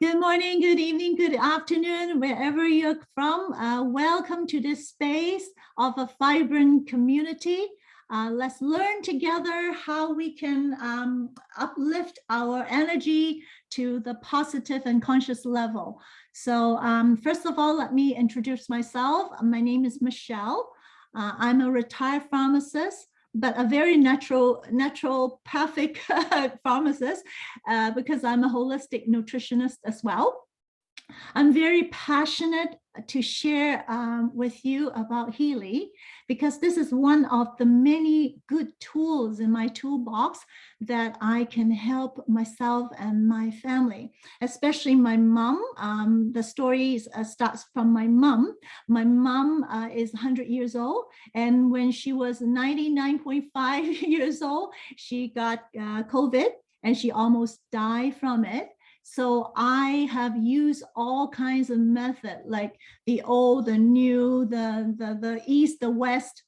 Good morning, good evening, good afternoon, wherever you're from. Welcome to this space of a vibrant community. Let's learn together how we can uplift our energy to the positive and conscious level. So first of all, let me introduce myself. My name is Michelle. I'm a retired pharmacist, but a very naturopathic pharmacist because I'm a holistic nutritionist as well. I'm very passionate to share with you about Healy because this is one of the many good tools in my toolbox that I can help myself and my family, especially my mom. The story starts from my mom. My mom is 100 years old, and when she was 99.5 years old, she got COVID and she almost died from it. So I have used all kinds of methods, like the old, the new, the east, the west.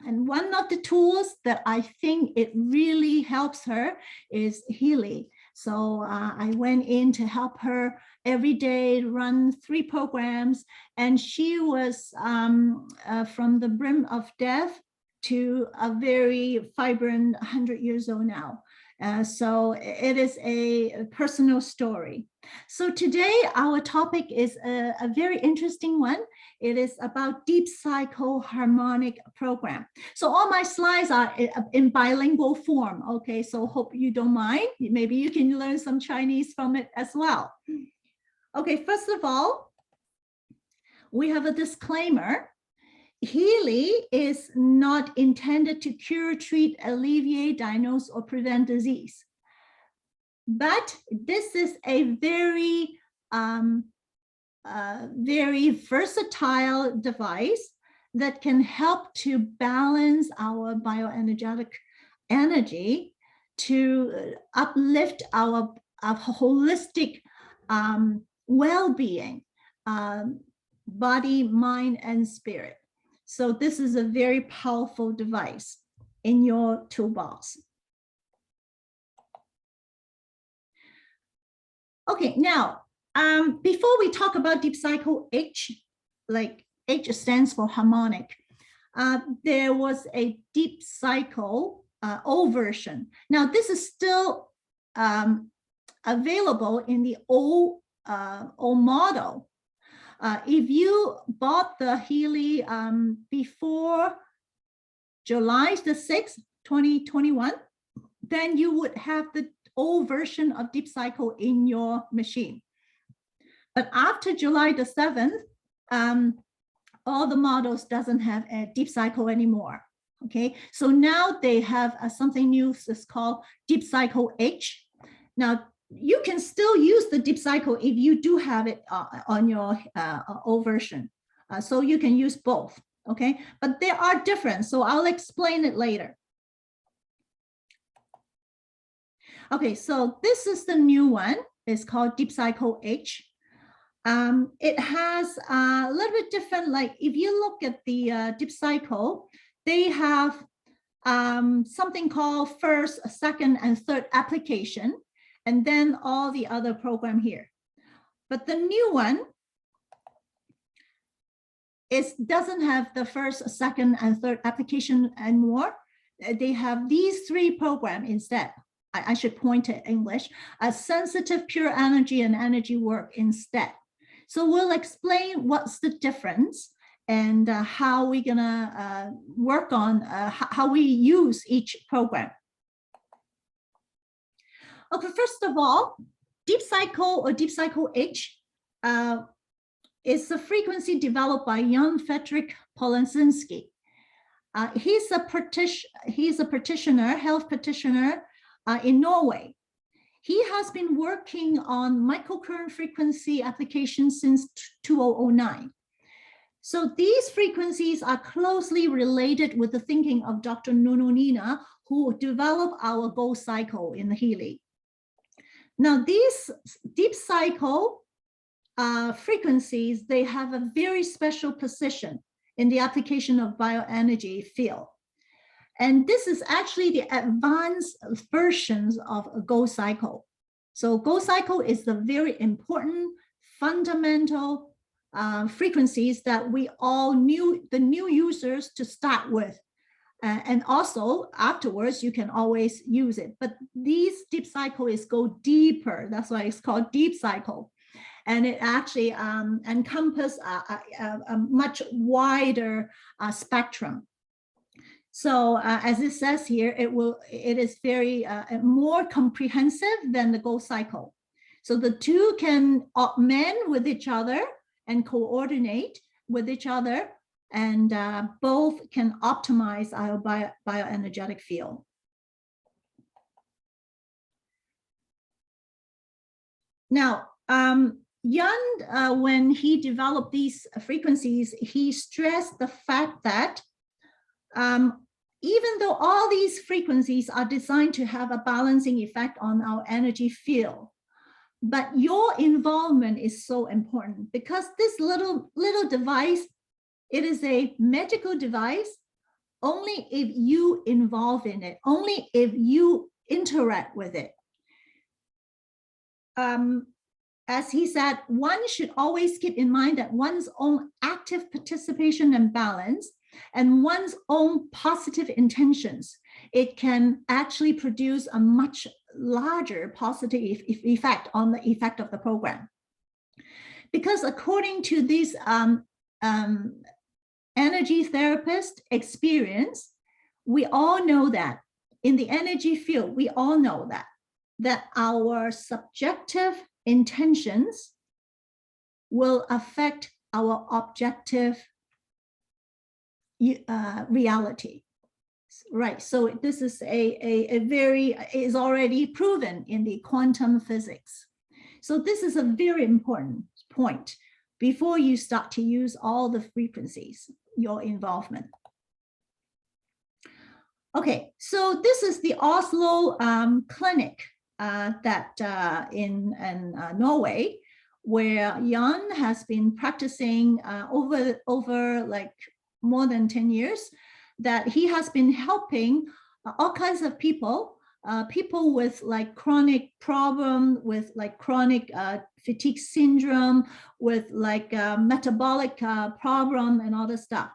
And one of the tools that I think it really helps her is Healy. So I went in to help her every day, run 3 programs, and she was from the brim of death to a very vibrant 100 years old now. So it is a personal story. So today our topic is a very interesting one. It is about deep cycle harmonic program. So all my slides are in bilingual form. Okay, so hope you don't mind. Maybe you can learn some Chinese from it as well. Okay, first of all, we have a disclaimer. Healy is not intended to cure, treat, alleviate, diagnose, or prevent disease. But this is a very, very versatile device that can help to balance our bioenergetic energy to uplift our holistic well-being, body, mind, and spirit. So this is a very powerful device in your toolbox. Okay, now, before we talk about deep cycle H, like H stands for harmonic, there was a deep cycle O version. Now, this is still available in the O model. If you bought the Healy before July the 6th, 2021, then you would have the old version of deep cycle in your machine. But after July the 7th, all the models doesn't have a deep cycle anymore. Okay, so now they have something new. It's called deep cycle H. Now, you can still use the deep cycle if you do have it on your old version. So you can use both, okay? But they are different, so I'll explain it later. Okay, so this is the new one. It's called Deep Cycle H. It has a little bit different, like if you look at the Deep Cycle, they have something called first, second, and third application, and then all the other program here. But the new one doesn't have the first, second, and third application anymore. They have these 3 programs instead. I should point to English, a sensitive, pure energy and energy work instead. So we'll explain what's the difference and how we're gonna work on how we use each program. Okay, first of all, deep cycle or deep cycle H is a frequency developed by Jan Fredrik Polansinski. He's a practitioner, health practitioner in Norway. He has been working on microcurrent frequency applications since 2009. So these frequencies are closely related with the thinking of Dr. Nuno Nina, who developed our gold cycle in the Healy. Now, these deep cycle frequencies, they have a very special position in the application of bioenergy field. And this is actually the advanced versions of a gold cycle. So Go cycle is the very important fundamental frequencies that we all knew the new users to start with. And also afterwards, you can always use it. But these deep cycle is go deeper. That's why it's called deep cycle. And it actually encompasses a much wider spectrum. So as it says here, it is very more comprehensive than the Go cycle. So the two can augment with each other and coordinate with each other, and both can optimize our bioenergetic field. Now, Leung, when he developed these frequencies, he stressed the fact that even though all these frequencies are designed to have a balancing effect on our energy field, but your involvement is so important, because this little device, it is a magical device only if you involve in it, only if you interact with it. As he said, one should always keep in mind that one's own active participation and balance and one's own positive intentions, it can actually produce a much larger positive effect on the effect of the program. Because according to this energy therapist experience, we all know that in the energy field, we all know that our subjective intentions will affect our objective reality, right? So this is is already proven in the quantum physics. So this is a very important point before you start to use all the frequencies, your involvement. Okay, so this is the Oslo clinic that in Norway, where Leung has been practicing over like more than 10 years, that he has been helping all kinds of people, people with like chronic problem, with like chronic fatigue syndrome, with like metabolic problem and all this stuff.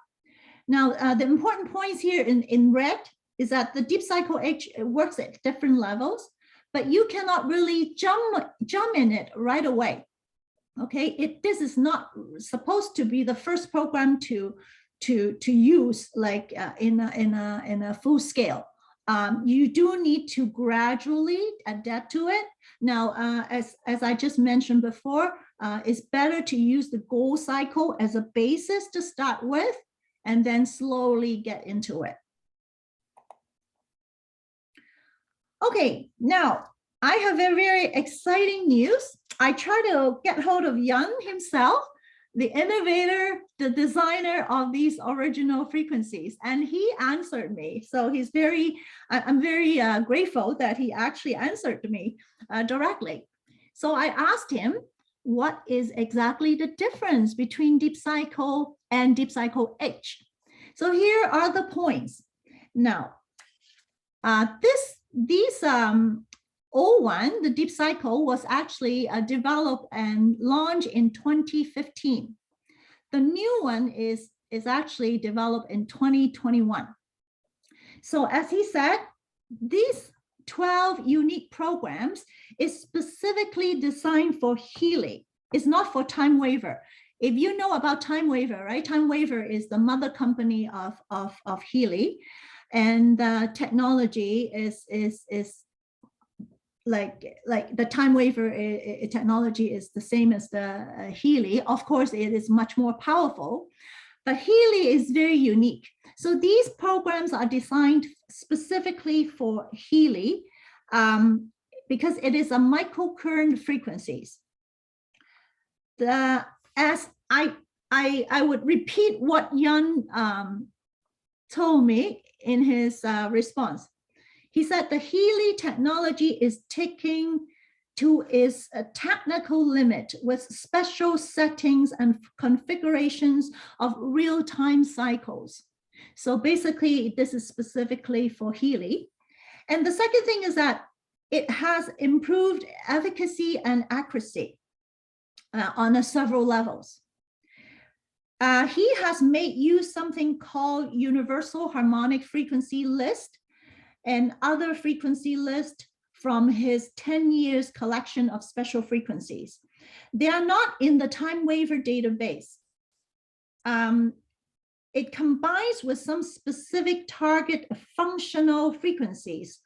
Now, the important points here in red is that the deep cycle H works at different levels, but you cannot really jump in it right away. Okay, this is not supposed to be the first program to use like in a full scale. You do need to gradually adapt to it. Now, as I just mentioned before, it's better to use the Go cycle as a basis to start with, and then slowly get into it. Okay, now I have a very exciting news. I tried to get hold of Leung himself, the innovator, the designer of these original frequencies, and he answered me. So I'm very grateful that he actually answered me directly. So I asked him, what is exactly the difference between deep cycle and deep cycle H? So here are the points. Now, these 01, the deep cycle, was actually developed and launched in 2015. The new one is actually developed in 2021. So as he said, these 12 unique programs is specifically designed for Healy. It's not for Time Waver. If you know about Time Waver, right? Time Waver is the mother company of Healy, and the technology is like the Time Waver technology is the same as the Healy. Of course, it is much more powerful, but Healy is very unique. So these programs are designed specifically for Healy because it is a microcurrent frequencies. As I would repeat what Leung told me in his response. He said the Healy technology is taking to its technical limit with special settings and configurations of real-time cycles. So basically, this is specifically for Healy. And the second thing is that it has improved efficacy and accuracy on several levels. He has made use something called Universal Harmonic Frequency List and other frequency list from his 10 years collection of special frequencies. They are not in the time waiver database. It combines with some specific target functional frequencies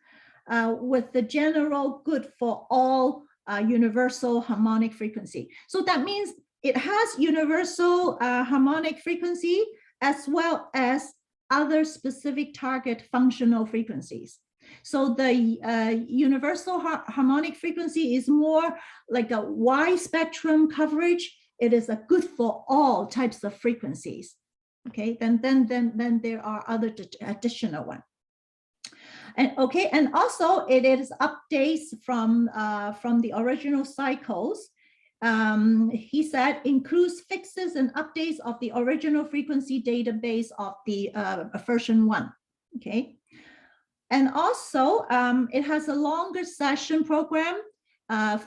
with the general good for all universal harmonic frequency. So that means it has universal harmonic frequency as well as other specific target functional frequencies. So the universal harmonic frequency is more like a wide spectrum coverage. It is a good for all types of frequencies. Okay, then there are other additional ones. And okay, and also it is updates from the original cycles. He said includes fixes and updates of the original frequency database of the version 1. Okay, and also it has a longer session program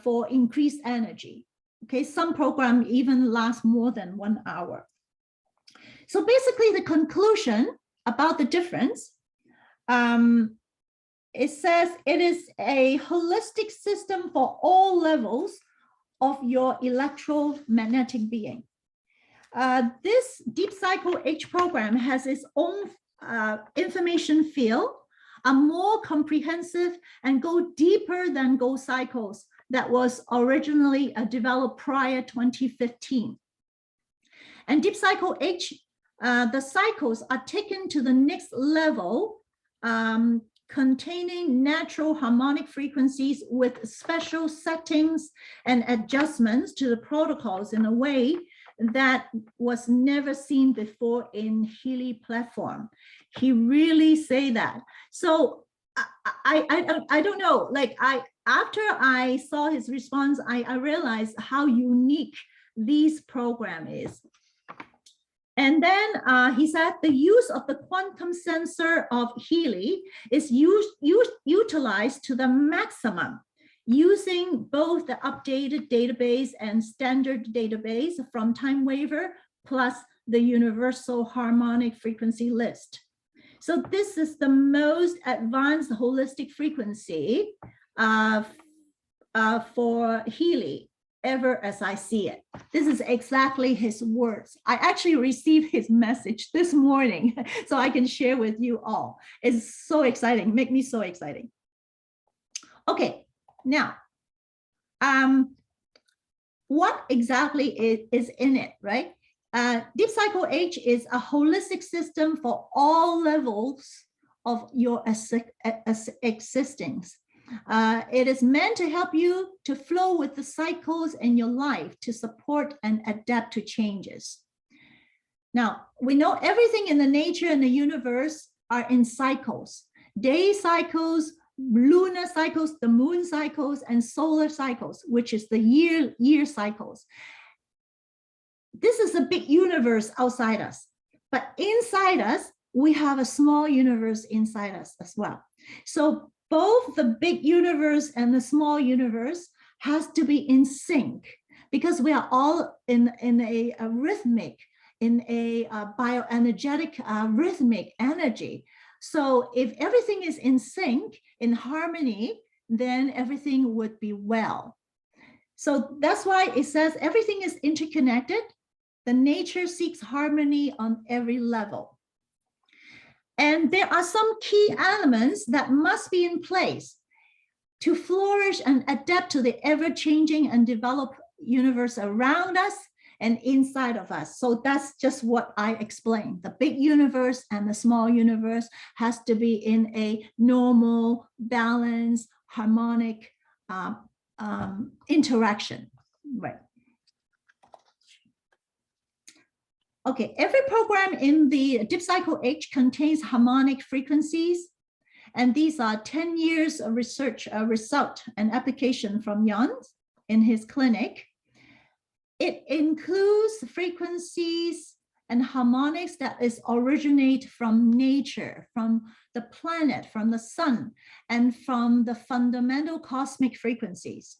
for increased energy. Okay, some programs even last more than 1 hour. So basically, the conclusion about the difference. It says it is a holistic system for all levels of your electromagnetic being. This Deep Cycle H program has its own information field, a more comprehensive and go deeper than Go Cycles that was originally developed prior 2015. And Deep Cycle H, the cycles are taken to the next level, containing natural harmonic frequencies with special settings and adjustments to the protocols in a way that was never seen before in Healy platform. He really say that. So I don't know, like after I saw his response, I realized how unique this program is. And then he said the use of the quantum sensor of Healy is utilized to the maximum, using both the updated database and standard database from Time Waiver, plus the Universal Harmonic Frequency List. So this is the most advanced holistic frequency for Healy ever as I see it. This is exactly his words. I actually received his message this morning, so I can share with you all. It's so exciting, make me so exciting. Okay, now, what exactly is in it, right? Deep Cycle H is a holistic system for all levels of your existence. It is meant to help you to flow with the cycles in your life to support and adapt to changes. Now, we know everything in the nature and the universe are in cycles, day cycles, lunar cycles, the moon cycles, and solar cycles, which is the year cycles. This is a big universe outside us, but inside us, we have a small universe inside us as well. So both the big universe and the small universe has to be in sync, because we are all in a rhythmic, in a bioenergetic rhythmic energy. So if everything is in sync, in harmony, then everything would be well. So that's why it says everything is interconnected. The nature seeks harmony on every level. And there are some key elements that must be in place to flourish and adapt to the ever-changing and developed universe around us and inside of us. So that's just what I explained. The big universe and the small universe has to be in a normal, balanced, harmonic interaction, right? Okay, every program in the Deep Cycle H contains harmonic frequencies, and these are 10 years of research result and application from Leung in his clinic. It includes frequencies and harmonics that is originate from nature, from the planet, from the sun, and from the fundamental cosmic frequencies.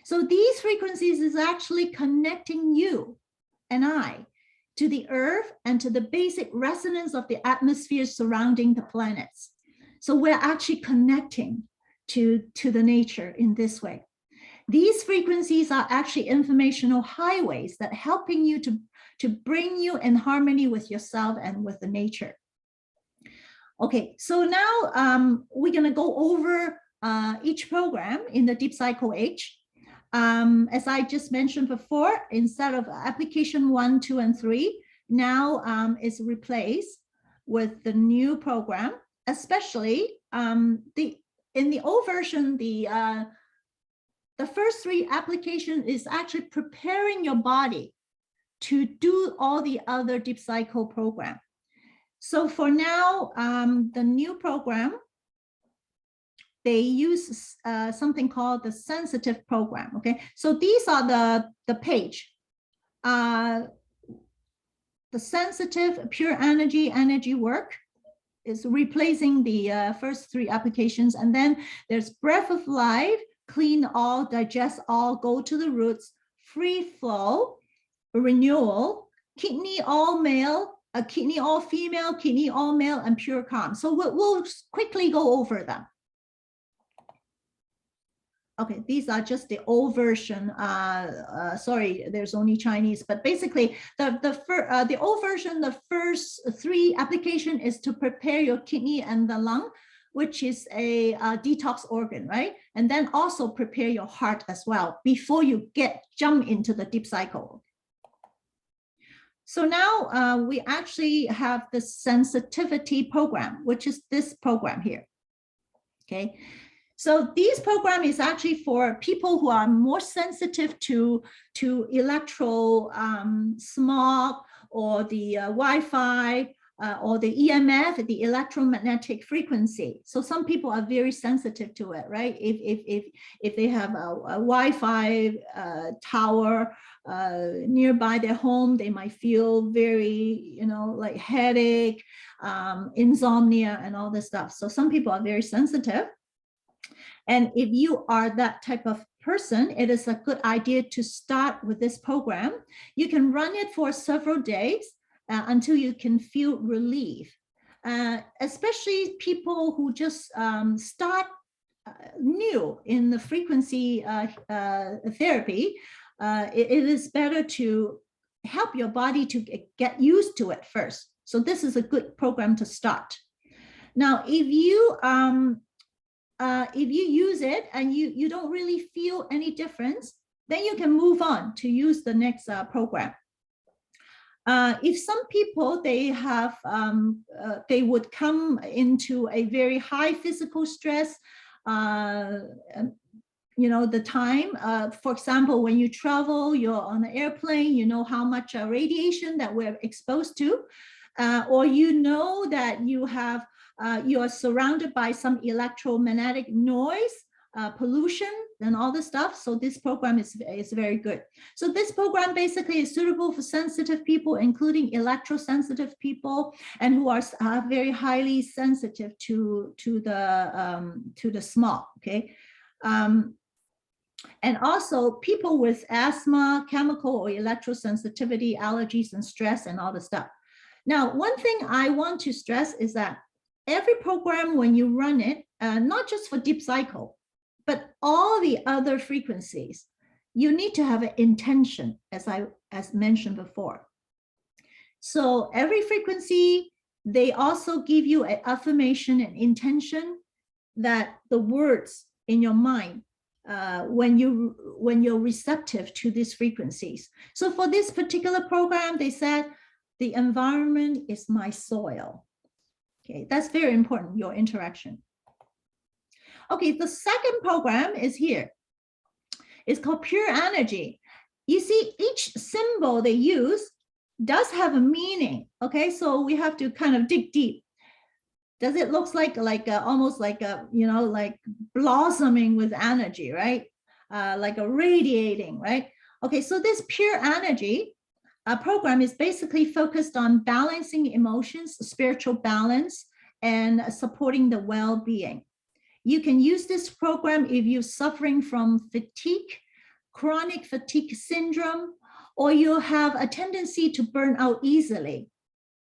So these frequencies is actually connecting you and I to the earth and to the basic resonance of the atmosphere surrounding the planets. So we're actually connecting to the nature in this way. These frequencies are actually informational highways that helping you to bring you in harmony with yourself and with the nature. Okay, so now we're going to go over each program in the Deep Cycle Age. As I just mentioned before, instead of application 1, 2, and 3, now is replaced with the new program, especially in the old version, the first 3 application is actually preparing your body to do all the other Deep Cycle program. So for now, the new program, they use something called the sensitive program. Okay, so these are the page. The sensitive pure energy work is replacing the first 3 applications, and then there's breath of life, clean all, digest all, go to the roots, free flow, renewal, kidney all male, kidney all female, kidney all male, and pure calm. So we'll quickly go over them. Okay, these are just the old version. Sorry, there's only Chinese, but basically the old version, the first 3 application is to prepare your kidney and the lung, which is a detox organ, right? And then also prepare your heart as well before you jump into the deep cycle. So now we actually have the sensitivity program, which is this program here. Okay. So this program is actually for people who are more sensitive to electro smog or the Wi-Fi or the EMF, the electromagnetic frequency. So some people are very sensitive to it, right? If they have a Wi-Fi tower nearby their home, they might feel very, like headache, insomnia, and all this stuff. So some people are very sensitive. And if you are that type of person, it is a good idea to start with this program. You can run it for several days until you can feel relief. Especially people who just start new in the frequency therapy, it is better to help your body to get used to it first. So this is a good program to start. Now, if you use it and you don't really feel any difference, then you can move on to use the next program. If some people, they would come into a very high physical stress, the time, for example, when you travel, you're on an airplane, you know how much radiation that we're exposed to, or that you are surrounded by some electromagnetic noise, pollution, and all this stuff. So this program is very good. So this program basically is suitable for sensitive people, including electrosensitive people, and who are very highly sensitive to the smog. Okay. And also people with asthma, chemical or electrosensitivity, allergies, and stress, and all the stuff. Now, one thing I want to stress is that every program, when you run it, not just for deep cycle, but all the other frequencies, you need to have an intention, as mentioned before. So every frequency, they also give you an affirmation and intention that the words in your mind, when you're receptive to these frequencies. So for this particular program, they said, the environment is my soil. Okay, that's very important, your interaction. Okay, the second program is here. It's called Pure Energy. You see, each symbol they use does have a meaning. Okay, so we have to kind of dig deep. Does it look like almost like a, like blossoming with energy, right? Like a radiating, right? Okay, so this pure energy, program is basically focused on balancing emotions, spiritual balance, and supporting the well-being. You can use this program if you're suffering from fatigue, chronic fatigue syndrome, or you have a tendency to burn out easily.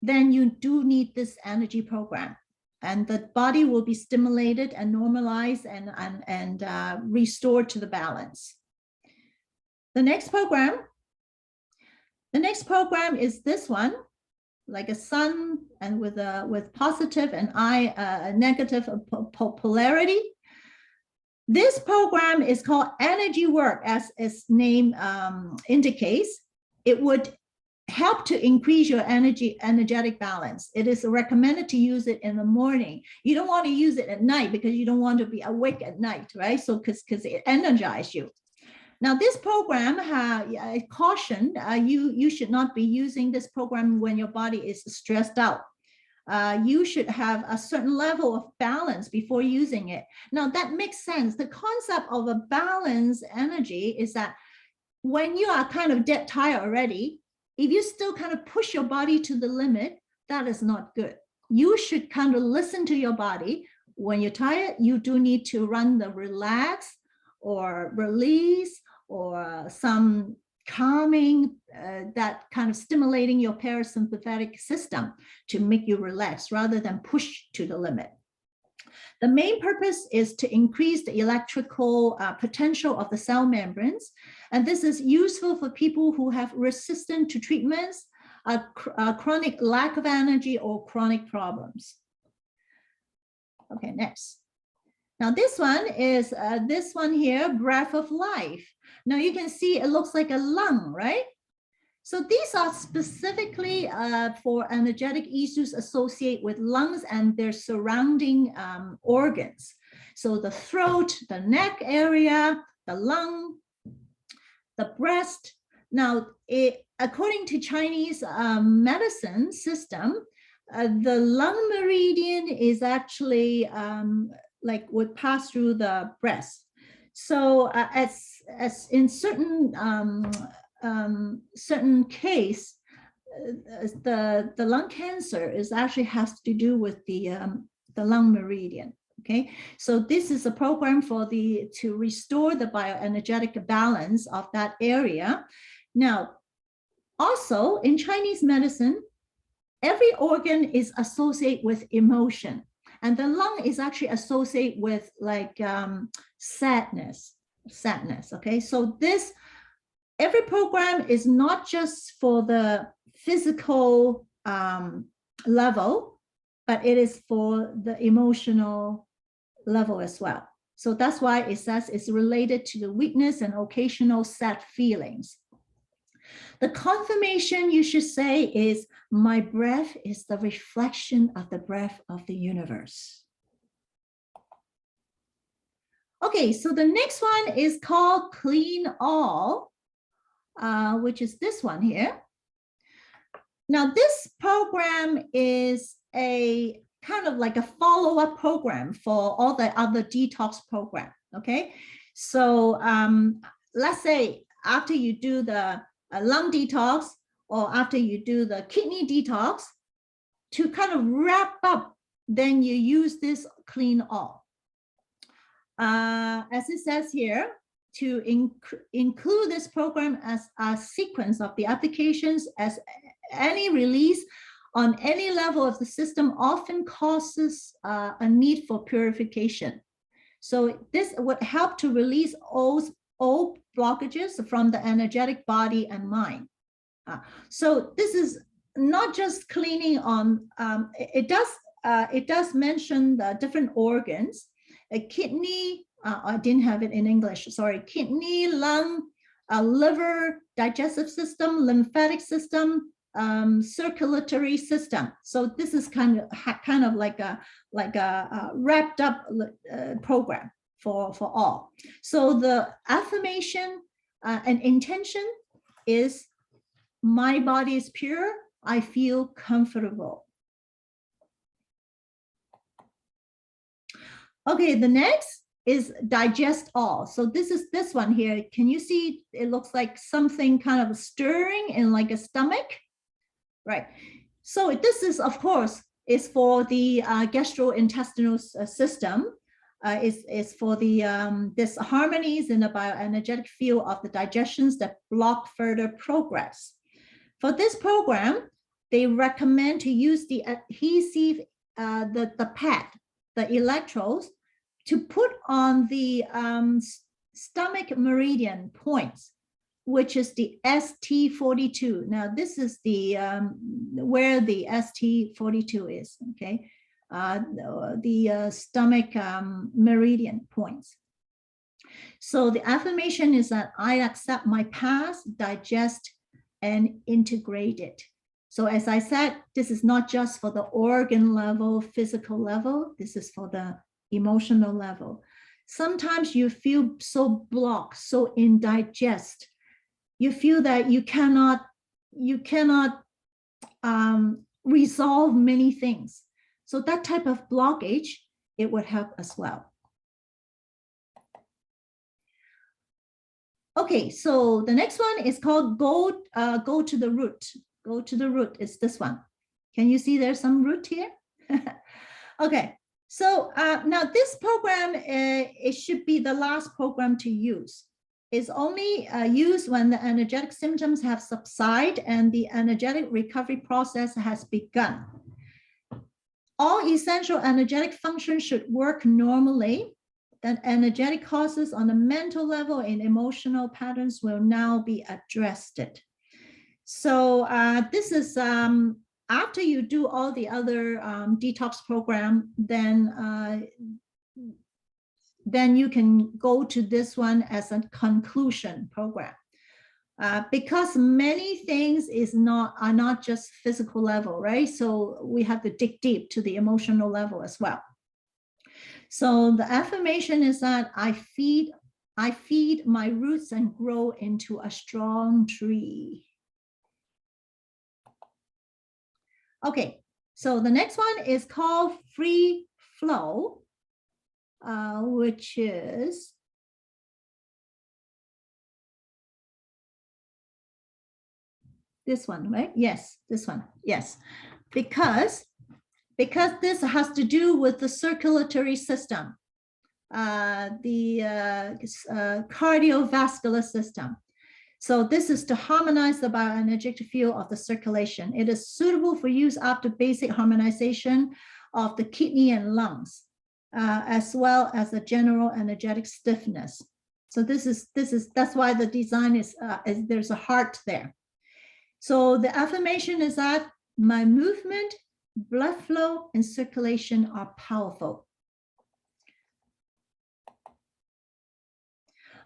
Then you do need this energy program, and the body will be stimulated and normalized and restored to the balance. The next program is this one, like a sun and with positive and negative polarity. This program is called Energy Work, as its name indicates. It would help to increase your energetic balance. It is recommended to use it in the morning. You don't want to use it at night because you don't want to be awake at night, right? So because it energizes you. Now, this program, caution, you should not be using this program when your body is stressed out. You should have a certain level of balance before using it. Now, that makes sense. The concept of a balanced energy is that when you are kind of dead tired already, if you still kind of push your body to the limit, that is not good. You should kind of listen to your body. When you're tired, you do need to run the relax or release or some calming, that kind of stimulating your parasympathetic system to make you relax rather than push to the limit. The main purpose is to increase the electrical potential of the cell membranes. And this is useful for people who have resistant to treatments, chronic lack of energy, or chronic problems. Okay, next. Now this one is this one here, breath of life. Now you can see it looks like a lung, right? So these are specifically for energetic issues associated with lungs and their surrounding organs. So the throat, the neck area, the lung, the breast. Now, according to Chinese medicine system, the lung meridian is actually like would pass through the breast. So as in certain certain case, the lung cancer is actually has to do with the lung meridian. Okay, so this is a program for to restore the bioenergetic balance of that area. Now, also in Chinese medicine, every organ is associated with emotion. And the lung is actually associated with like sadness, okay? So every program is not just for the physical level, but it is for the emotional level as well. So that's why it says it's related to the weakness and occasional sad feelings. The confirmation you should say is, my breath is the reflection of the breath of the universe. Okay, so the next one is called Clean All, which is this one here. Now, this program is a kind of like a follow-up program for all the other detox program, okay? So let's say after you do the lung detox or after you do the kidney detox, to kind of wrap up, then you use this Clean All. As it says here, to include this program as a sequence of the applications, as any release on any level of the system often causes a need for purification. So this would help to release all blockages from the energetic body and mind. So this is not just cleaning on, it does mention the different organs, a kidney, I didn't have it in English, sorry, kidney, lung, liver, digestive system, lymphatic system, circulatory system. So this is kind of like a wrapped up program for all. So the affirmation and intention is, my body is pure, I feel comfortable. Okay, the next is digest all. So this is this one here. Can you see it looks like something kind of stirring in like a stomach, right? So this is, of course, is for the gastrointestinal system. Is for the this harmonies in the bioenergetic field of the digestions that block further progress. For this program, they recommend to use the adhesive, the pad, the electrodes, to put on the stomach meridian points, which is the ST42. Now, this is the where the ST42 is, okay? The stomach meridian points. So the affirmation is that I accept my past, digest, and integrate it. So as I said, this is not just for the organ level, physical level, this is for the emotional level. Sometimes you feel so blocked, so indigest. You feel that you cannot resolve many things. So that type of blockage, it would help as well. Okay, so the next one is called go to the root. Go to the root is this one. Can you see there's some root here? Okay, so now this program, it should be the last program to use. It's only used when the energetic symptoms have subsided and the energetic recovery process has begun. All essential energetic functions should work normally. Then energetic causes on the mental level and emotional patterns will now be addressed. So this is after you do all the other detox program, then you can go to this one as a conclusion program. Because many things are not just physical level, right? So we have to dig deep to the emotional level as well. So the affirmation is that I feed my roots and grow into a strong tree. Okay, so the next one is called free flow, which is this one, right? Yes, this one, yes. Because this has to do with the circulatory system, the cardiovascular system. So this is to harmonize the bioenergetic field of the circulation. It is suitable for use after basic harmonization of the kidney and lungs, as well as the general energetic stiffness. So that's why the design is there's a heart there. So the affirmation is that my movement, blood flow, and circulation are powerful.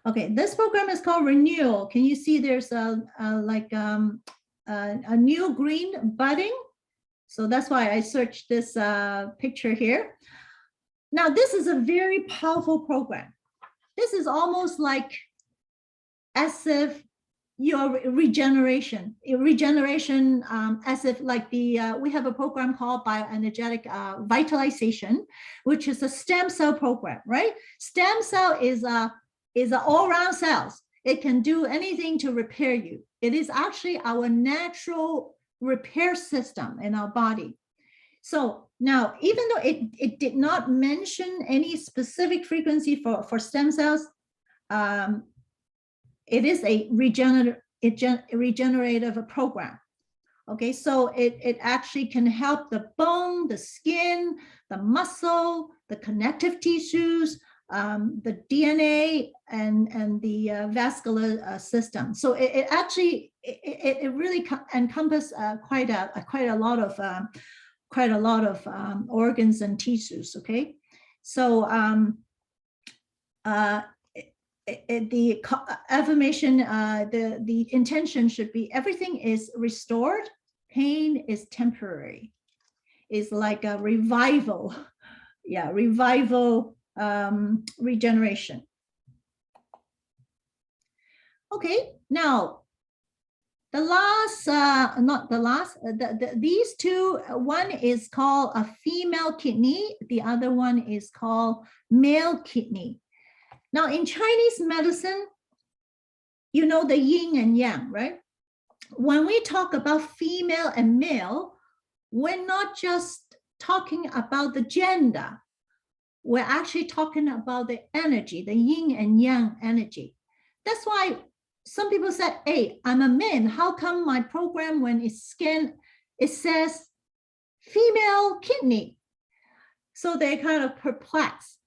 Okay, this program is called Renewal. Can you see there's a new green budding? So that's why I searched this picture here. Now, this is a very powerful program. This is almost like as if your regeneration, as if like the, we have a program called Bioenergetic Vitalization, which is a stem cell program, right? Stem cell is all-round cells. It can do anything to repair you. It is actually our natural repair system in our body. So now, even though it did not mention any specific frequency for stem cells, it is a regenerative program. Okay, so it actually can help the bone, the skin, the muscle, the connective tissues, the DNA, and the vascular system. So it actually really encompasses quite a lot of organs and tissues. Okay, so the affirmation, the intention should be everything is restored, pain is temporary. It's like a revival, yeah, regeneration. Okay, now the last, not the last, these two, one is called a female kidney, the other one is called male kidney. Now, in Chinese medicine, you know the yin and yang, right? When we talk about female and male, we're not just talking about the gender. We're actually talking about the energy, the yin and yang energy. That's why some people said, hey, I'm a man. How come my program, when it's scanned, it says female kidney? So they're kind of perplexed.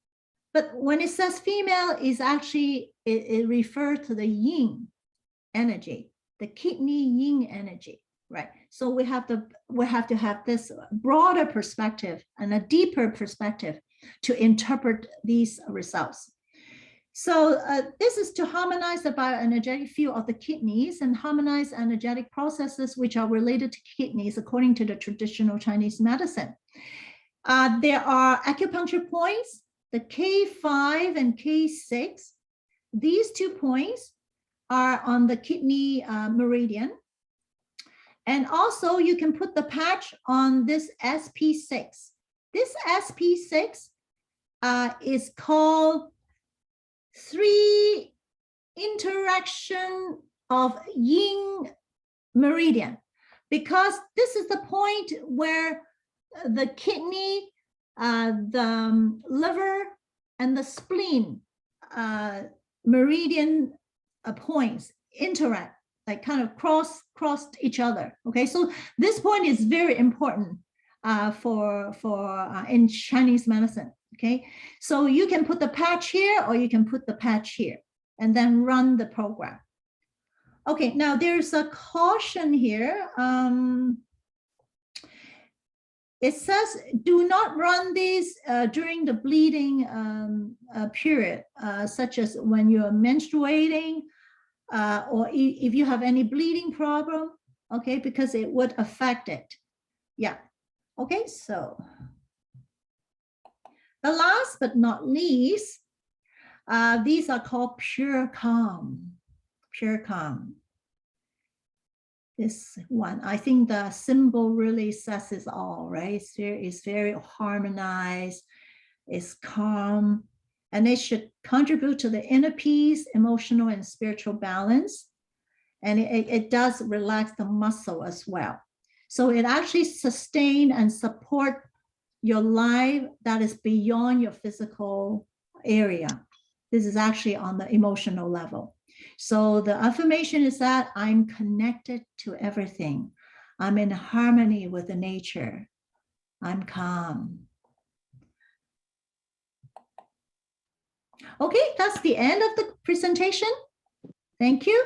But when it says female, is actually, it refers to the yin energy, the kidney yin energy, right? So we have to have this broader perspective and a deeper perspective to interpret these results. So this is to harmonize the bioenergetic field of the kidneys and harmonize energetic processes which are related to kidneys according to the traditional Chinese medicine. There are acupuncture points, the K5 and K6. These 2 points are on the kidney meridian. And also you can put the patch on this SP6. This SP6 is called 3 interaction of yin meridian, because this is the point where the kidney, the liver, and the spleen meridian points interact, like kind of crossed each other. Okay, so this point is very important in Chinese medicine. Okay, so you can put the patch here or you can put the patch here and then run the program. Okay, now there's a caution here. It says do not run these during the bleeding period, such as when you're menstruating or if you have any bleeding problem, okay, because it would affect it. Yeah, okay, so the last but not least, these are called pure calm. Pure calm. This one, I think the symbol really says it all, right? It's very harmonized, it's calm, and it should contribute to the inner peace, emotional and spiritual balance. And it does relax the muscle as well. So it actually sustain and support your life that is beyond your physical area. This is actually on the emotional level. So the affirmation is that I'm connected to everything. I'm in harmony with the nature. I'm calm. Okay, that's the end of the presentation. Thank you.